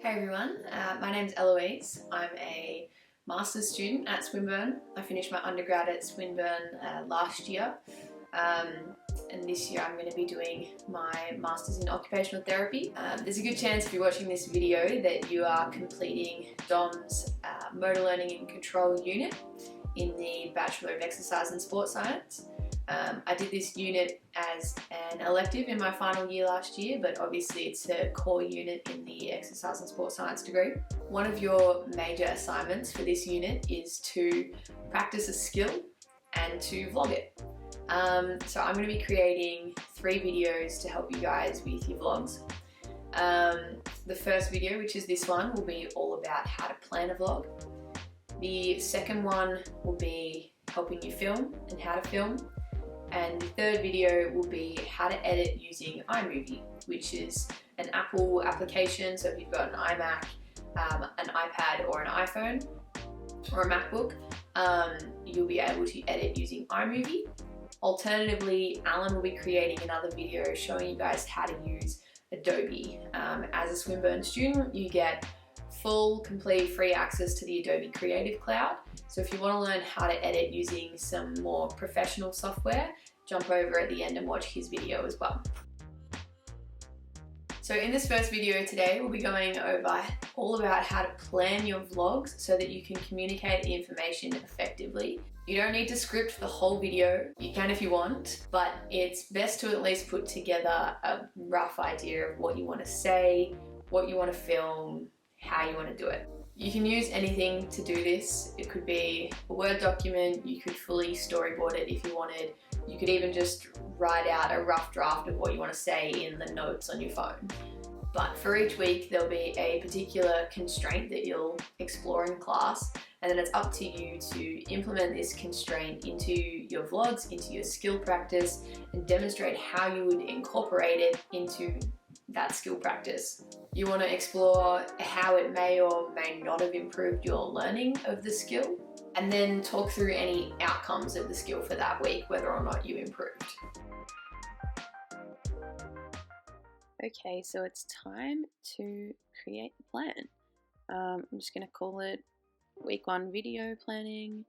Hey everyone, my name's Eloise. I'm a master's student at Swinburne. I finished my undergrad at Swinburne last year, and this year I'm going to be doing my master's in occupational therapy. There's a good chance if you're watching this video that you are completing DOM's motor learning and control unit in the Bachelor of Exercise and Sport Science. I did this unit as an elective in my final year last year, but obviously it's a core unit in the Exercise and Sport Science degree. One of your major assignments for this unit is to practice a skill and to vlog it. So I'm going to be creating 3 videos to help you guys with your vlogs. The first video, which is this one, will be all about how to plan a vlog. The second one will be helping you film and how to film. And the third video will be how to edit using iMovie, which is an Apple application. So if you've got an iMac, an iPad or an iPhone or a MacBook, you'll be able to edit using iMovie. Alternatively, Alan will be creating another video showing you guys how to use Adobe. As a Swinburne student, you get full, complete, free access to the Adobe Creative Cloud. So if you want to learn how to edit using some more professional software, jump over at the end and watch his video as well. So in this first video today, we'll be going over all about how to plan your vlogs so that you can communicate the information effectively. You don't need to script the whole video. You can if you want, but it's best to at least put together a rough idea of what you want to say, what you want to film, how you want to do it. You can use anything to do this. It could be a Word document, you could fully storyboard it if you wanted. You could even just write out a rough draft of what you want to say in the notes on your phone. But for each week, there'll be a particular constraint that you'll explore in class, and then it's up to you to implement this constraint into your vlogs, into your skill practice, and demonstrate how you would incorporate it into that skill practice. You want to explore how it may or may not have improved your learning of the skill, and then talk through any outcomes of the skill for that week, whether or not you improved. Okay, so it's time to create the plan. I'm just going to call it week 1 video planning,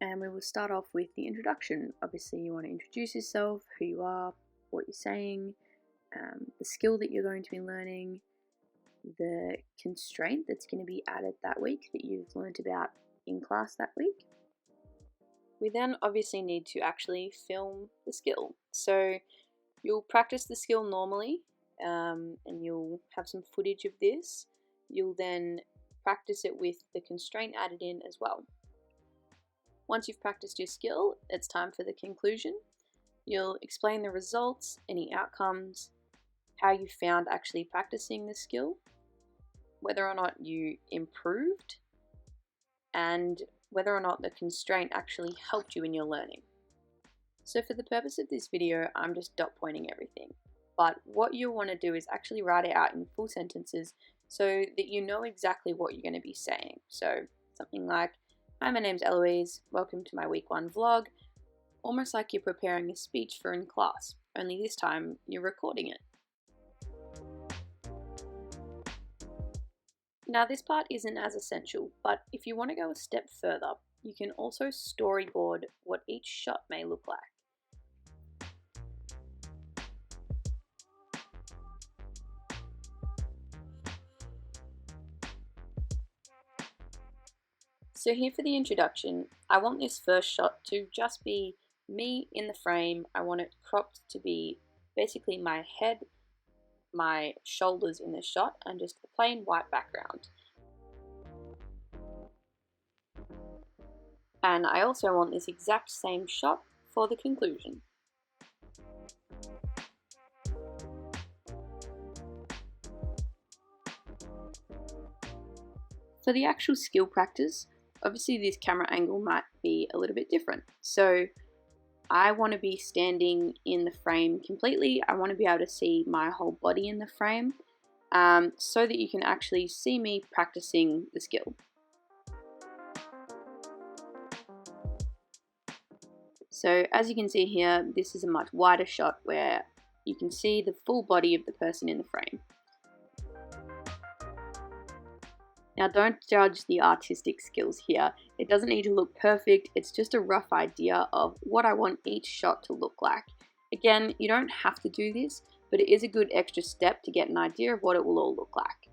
and we will start off with the introduction. Obviously you want to introduce yourself, who you are, what you're saying, the skill that you're going to be learning, the constraint that's going to be added that week that you've learned about in class that week. We then obviously need to actually film the skill. So you'll practice the skill normally, and you'll have some footage of this. You'll then practice it with the constraint added in as well. Once you've practiced your skill, it's time for the conclusion. You'll explain the results, any outcomes, how you found actually practicing the skill, whether or not you improved, and whether or not the constraint actually helped you in your learning. So for the purpose of this video, I'm just dot pointing everything. But what you'll want to do is actually write it out in full sentences so that you know exactly what you're going to be saying. So something like, "Hi, my name's Eloise, welcome to my week 1 vlog." Almost like you're preparing a speech for in class, only this time you're recording it. Now this part isn't as essential, but if you want to go a step further, you can also storyboard what each shot may look like. So here for the introduction, I want this first shot to just be me in the frame. I want it cropped to be basically my head, my shoulders in the shot, and just a plain white background. And I also want this exact same shot for the conclusion. For the actual skill practice, obviously this camera angle might be a little bit different. So I want to be standing in the frame completely. I want to be able to see my whole body in the frame, so that you can actually see me practicing the skill. So as you can see here, this is a much wider shot where you can see the full body of the person in the frame. Now don't judge the artistic skills here. It doesn't need to look perfect, it's just a rough idea of what I want each shot to look like. Again, you don't have to do this, but it is a good extra step to get an idea of what it will all look like.